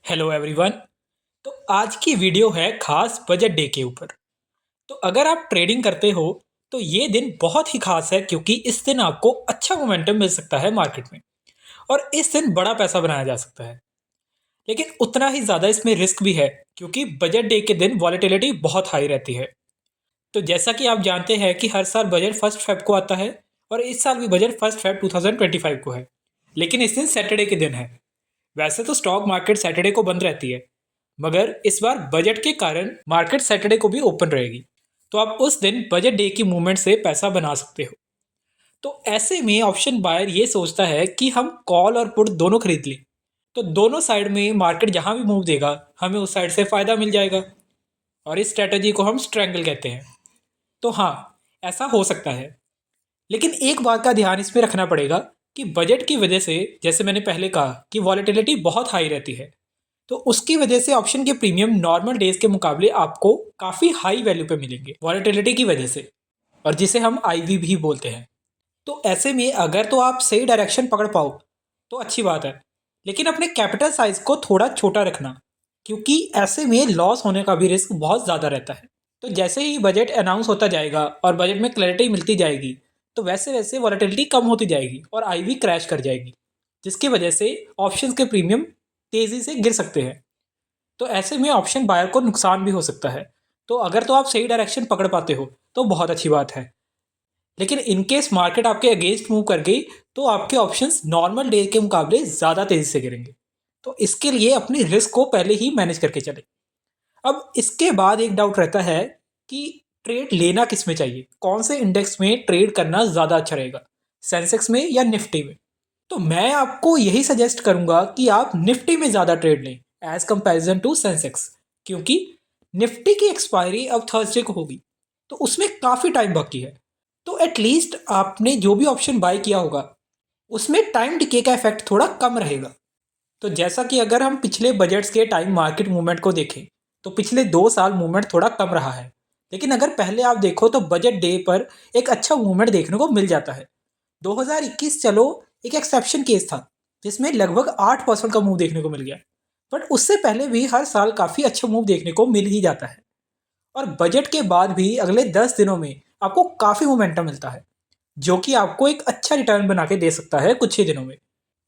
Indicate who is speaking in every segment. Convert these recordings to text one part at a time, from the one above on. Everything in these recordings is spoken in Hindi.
Speaker 1: Hello everyone. तो आज की वीडियो है खास बजट डे के ऊपर। तो अगर आप ट्रेडिंग करते हो तो ये दिन बहुत ही खास है क्योंकि इस दिन आपको अच्छा मोमेंटम मिल सकता है मार्केट में और इस दिन बड़ा पैसा बनाया जा सकता है। लेकिन उतना ही ज़्यादा इसमें रिस्क भी है क्योंकि बजट डे के दिन वॉलेटिलिटी बहुत हाई रहती है। तो जैसा कि आप जानते हैं कि हर साल बजट फर्स्ट फेब को आता है और इस साल भी बजट फर्स्ट फेब 2025 को है। लेकिन इस दिन सैटरडे के दिन है। वैसे तो स्टॉक मार्केट सैटरडे को बंद रहती है, मगर इस बार बजट के कारण मार्केट सैटरडे को भी ओपन रहेगी। तो आप उस दिन बजट डे की मूवमेंट से पैसा बना सकते हो। तो ऐसे में ऑप्शन बायर ये सोचता है कि हम कॉल और पुट दोनों खरीद लें। तो दोनों साइड में मार्केट जहां भी मूव देगा हमें उस साइड से फ़ायदा मिल जाएगा और इस स्ट्रेटजी को हम स्ट्रैंगल कहते हैं। तो हाँ, ऐसा हो सकता है। लेकिन एक बात का ध्यान इसमें रखना पड़ेगा कि बजट की वजह से, जैसे मैंने पहले कहा कि वॉलेटिलिटी बहुत हाई रहती है, तो उसकी वजह से ऑप्शन के प्रीमियम नॉर्मल डेज के मुकाबले आपको काफ़ी हाई वैल्यू पे मिलेंगे वॉलेटिलिटी की वजह से, और जिसे हम आईवी भी बोलते हैं। तो ऐसे में अगर तो आप सही डायरेक्शन पकड़ पाओ तो अच्छी बात है, लेकिन अपने कैपिटल साइज को थोड़ा छोटा रखना क्योंकि ऐसे में लॉस होने का भी रिस्क बहुत ज़्यादा रहता है। तो जैसे ही बजट अनाउंस होता जाएगा और बजट में क्लैरिटी मिलती जाएगी तो वैसे वैसे वॉलेटिलिटी कम होती जाएगी और आईवी क्रैश कर जाएगी, जिसकी वजह से ऑप्शंस के प्रीमियम तेज़ी से गिर सकते हैं। तो ऐसे में ऑप्शन बायर को नुकसान भी हो सकता है। तो अगर तो आप सही डायरेक्शन पकड़ पाते हो तो बहुत अच्छी बात है, लेकिन इन केस मार्केट आपके अगेंस्ट मूव कर गई तो आपके ऑप्शंस नॉर्मल डे के मुकाबले ज़्यादा तेज़ी से गिरेंगे। तो इसके लिए अपनी रिस्क को पहले ही मैनेज करके चले। अब इसके बाद एक डाउट रहता है कि ट्रेड लेना किस में चाहिए, कौन से इंडेक्स में ट्रेड करना ज़्यादा अच्छा रहेगा, सेंसेक्स में या निफ्टी में। तो मैं आपको यही सजेस्ट करूंगा कि आप निफ्टी में ज़्यादा ट्रेड लें एज कंपैरिजन टू सेंसेक्स, क्योंकि निफ्टी की एक्सपायरी अब थर्सडे को होगी तो उसमें काफ़ी टाइम बाकी है। तो एटलीस्ट आपने जो भी ऑप्शन बाय किया होगा उसमें टाइम डिके का इफेक्ट थोड़ा कम रहेगा। तो जैसा कि अगर हम पिछले बजट्स के टाइम मार्केट मूवमेंट को देखें तो पिछले 2 साल मूवमेंट थोड़ा कम रहा है। लेकिन अगर पहले आप देखो तो बजट डे पर एक अच्छा मूवमेंट देखने को मिल जाता है। 2021 चलो एक एक्सेप्शन केस था जिसमें लगभग 8% का मूव देखने को मिल गया, बट उससे पहले भी हर साल काफ़ी अच्छा मूव देखने को मिल ही जाता है। और बजट के बाद भी अगले 10 दिनों में आपको काफ़ी मोमेंटम मिलता है जो कि आपको एक अच्छा रिटर्न बना के दे सकता है कुछ ही दिनों में।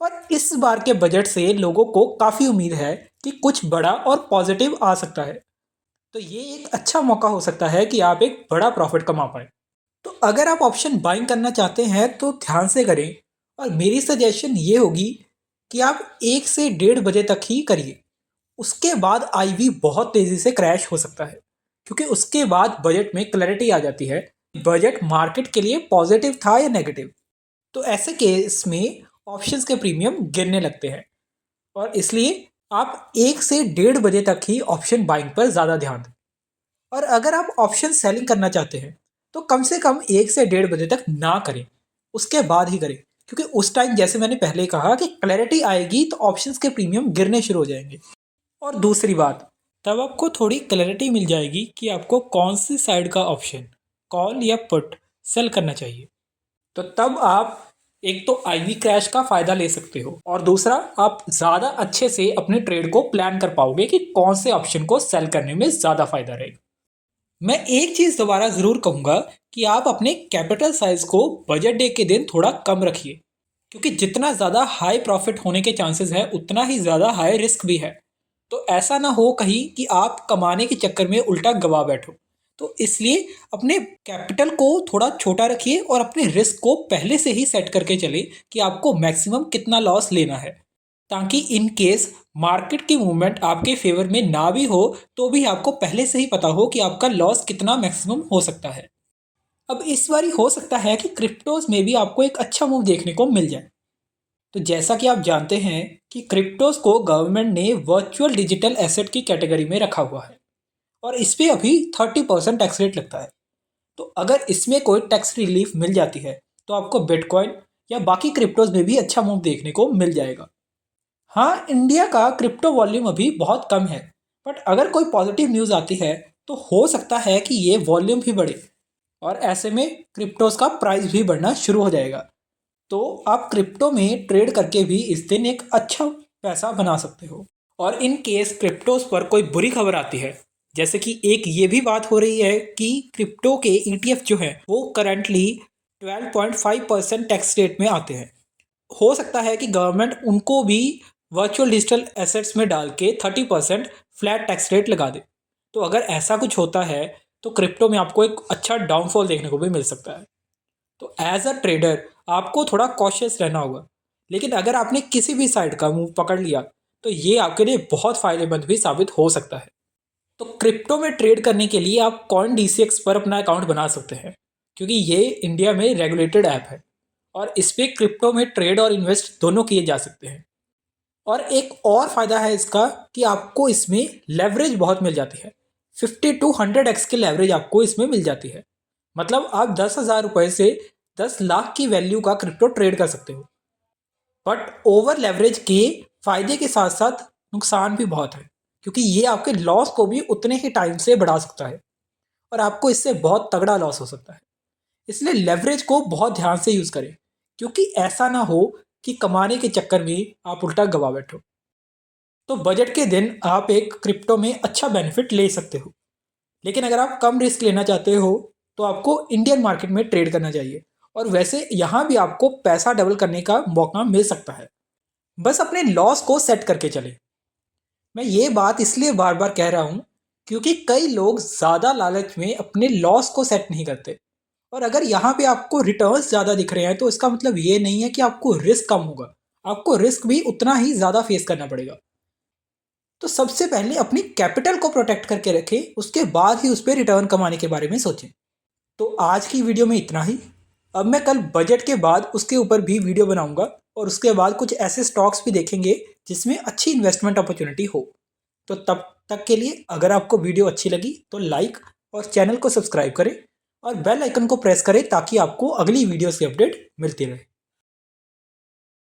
Speaker 1: और इस बार के बजट से लोगों को काफ़ी उम्मीद है कि कुछ बड़ा और पॉजिटिव आ सकता है। तो ये एक अच्छा मौका हो सकता है कि आप एक बड़ा प्रॉफिट कमा पाए। तो अगर आप ऑप्शन बाइंग करना चाहते हैं तो ध्यान से करें, और मेरी सजेशन ये होगी कि आप 1 से 1:30 बजे तक ही करिए। उसके बाद आईवी बहुत तेज़ी से क्रैश हो सकता है क्योंकि उसके बाद बजट में क्लैरिटी आ जाती है बजट मार्केट के लिए पॉजिटिव था या नेगेटिव। तो ऐसे केस में ऑप्शंस के प्रीमियम गिरने लगते हैं, और इसलिए आप 1 से 1:30 बजे तक ही ऑप्शन बाइंग पर ज़्यादा ध्यान दें। और अगर आप ऑप्शन सेलिंग करना चाहते हैं तो कम से कम 1 से 1:30 बजे तक ना करें, उसके बाद ही करें, क्योंकि उस टाइम जैसे मैंने पहले कहा कि क्लैरिटी आएगी तो ऑप्शंस के प्रीमियम गिरने शुरू हो जाएंगे। और दूसरी बात, तब आपको थोड़ी क्लैरिटी मिल जाएगी कि आपको कौन सी साइड का ऑप्शन, कॉल या पुट, सेल करना चाहिए। तो तब आप एक तो आईवी क्रैश का फ़ायदा ले सकते हो और दूसरा आप ज़्यादा अच्छे से अपने ट्रेड को प्लान कर पाओगे कि कौन से ऑप्शन को सेल करने में ज़्यादा फ़ायदा रहेगा। मैं एक चीज़ दोबारा ज़रूर कहूँगा कि आप अपने कैपिटल साइज को बजट डे के दिन थोड़ा कम रखिए, क्योंकि जितना ज़्यादा हाई प्रॉफिट होने के चांसेस है उतना ही ज़्यादा हाई रिस्क भी है। तो ऐसा ना हो कहीं कि आप कमाने के चक्कर में उल्टा गवा बैठो। तो इसलिए अपने कैपिटल को थोड़ा छोटा रखिए और अपने रिस्क को पहले से ही सेट करके चले कि आपको मैक्सिमम कितना लॉस लेना है, ताकि इन केस मार्केट की मूवमेंट आपके फेवर में ना भी हो तो भी आपको पहले से ही पता हो कि आपका लॉस कितना मैक्सिमम हो सकता है। अब इस बारी हो सकता है कि क्रिप्टोज में भी आपको एक अच्छा मूव देखने को मिल जाए। तो जैसा कि आप जानते हैं कि क्रिप्टोज को गवर्नमेंट ने वर्चुअल डिजिटल एसेट की कैटेगरी में रखा हुआ है और इस पे अभी 30% टैक्स रेट लगता है। तो अगर इसमें कोई टैक्स रिलीफ मिल जाती है तो आपको बिटकॉइन या बाकी क्रिप्टोज में भी अच्छा मूव देखने को मिल जाएगा। हाँ, इंडिया का क्रिप्टो वॉल्यूम अभी बहुत कम है, बट अगर कोई पॉजिटिव न्यूज़ आती है तो हो सकता है कि ये वॉल्यूम भी बढ़े और ऐसे में क्रिप्टोज का प्राइस भी बढ़ना शुरू हो जाएगा। तो आप क्रिप्टो में ट्रेड करके भी इस दिन एक अच्छा पैसा बना सकते हो। और इन केस क्रिप्टोज पर कोई बुरी खबर आती है, जैसे कि एक ये भी बात हो रही है कि क्रिप्टो के ETF जो है वो करंटली 12.5% टैक्स रेट में आते हैं। हो सकता है कि गवर्नमेंट उनको भी वर्चुअल डिजिटल एसेट्स में डाल के 30% फ्लैट टैक्स रेट लगा दे। तो अगर ऐसा कुछ होता है तो क्रिप्टो में आपको एक अच्छा डाउनफॉल देखने को भी मिल सकता है। तो एज अ ट्रेडर आपको थोड़ा कॉशियस रहना होगा, लेकिन अगर आपने किसी भी साइड का मूव पकड़ लिया तो ये आपके लिए बहुत फ़ायदेमंद भी साबित हो सकता है। तो क्रिप्टो में ट्रेड करने के लिए आप कॉइन DCX पर अपना अकाउंट बना सकते हैं, क्योंकि ये इंडिया में रेगुलेटेड ऐप है और इस पर क्रिप्टो में ट्रेड और इन्वेस्ट दोनों किए जा सकते हैं। और एक और फ़ायदा है इसका कि आपको इसमें लेवरेज बहुत मिल जाती है। 50 to 100x की लेवरेज आपको इसमें मिल जाती है। मतलब आप 10,000 रुपये से 10 लाख की वैल्यू का क्रिप्टो ट्रेड कर सकते हो। बट ओवर लेवरेज के फायदे के साथ साथ नुकसान भी बहुत है, क्योंकि ये आपके लॉस को भी उतने ही टाइम से बढ़ा सकता है और आपको इससे बहुत तगड़ा लॉस हो सकता है। इसलिए लेवरेज को बहुत ध्यान से यूज़ करें, क्योंकि ऐसा ना हो कि कमाने के चक्कर में आप उल्टा गवा बैठो। तो बजट के दिन आप एक क्रिप्टो में अच्छा बेनिफिट ले सकते हो, लेकिन अगर आप कम रिस्क लेना चाहते हो तो आपको इंडियन मार्केट में ट्रेड करना चाहिए। और वैसे यहाँ भी आपको पैसा डबल करने का मौका मिल सकता है, बस अपने लॉस को सेट करके चले। मैं ये बात इसलिए बार बार कह रहा हूँ क्योंकि कई लोग ज़्यादा लालच में अपने लॉस को सेट नहीं करते। और अगर यहाँ पे आपको रिटर्न्स ज़्यादा दिख रहे हैं तो इसका मतलब ये नहीं है कि आपको रिस्क कम होगा, आपको रिस्क भी उतना ही ज़्यादा फेस करना पड़ेगा। तो सबसे पहले अपनी कैपिटल को प्रोटेक्ट करके रखें, उसके बाद ही उस पर रिटर्न कमाने के बारे में सोचें। तो आज की वीडियो में इतना ही। अब मैं कल बजट के बाद उसके ऊपर भी वीडियो बनाऊंगा और उसके बाद कुछ ऐसे स्टॉक्स भी देखेंगे जिसमें अच्छी इन्वेस्टमेंट अपॉर्चुनिटी हो। तो तब तक के लिए अगर आपको वीडियो अच्छी लगी तो लाइक और चैनल को सब्सक्राइब करें और बेल आइकन को प्रेस करें ताकि आपको अगली वीडियोस की अपडेट मिलती रहे।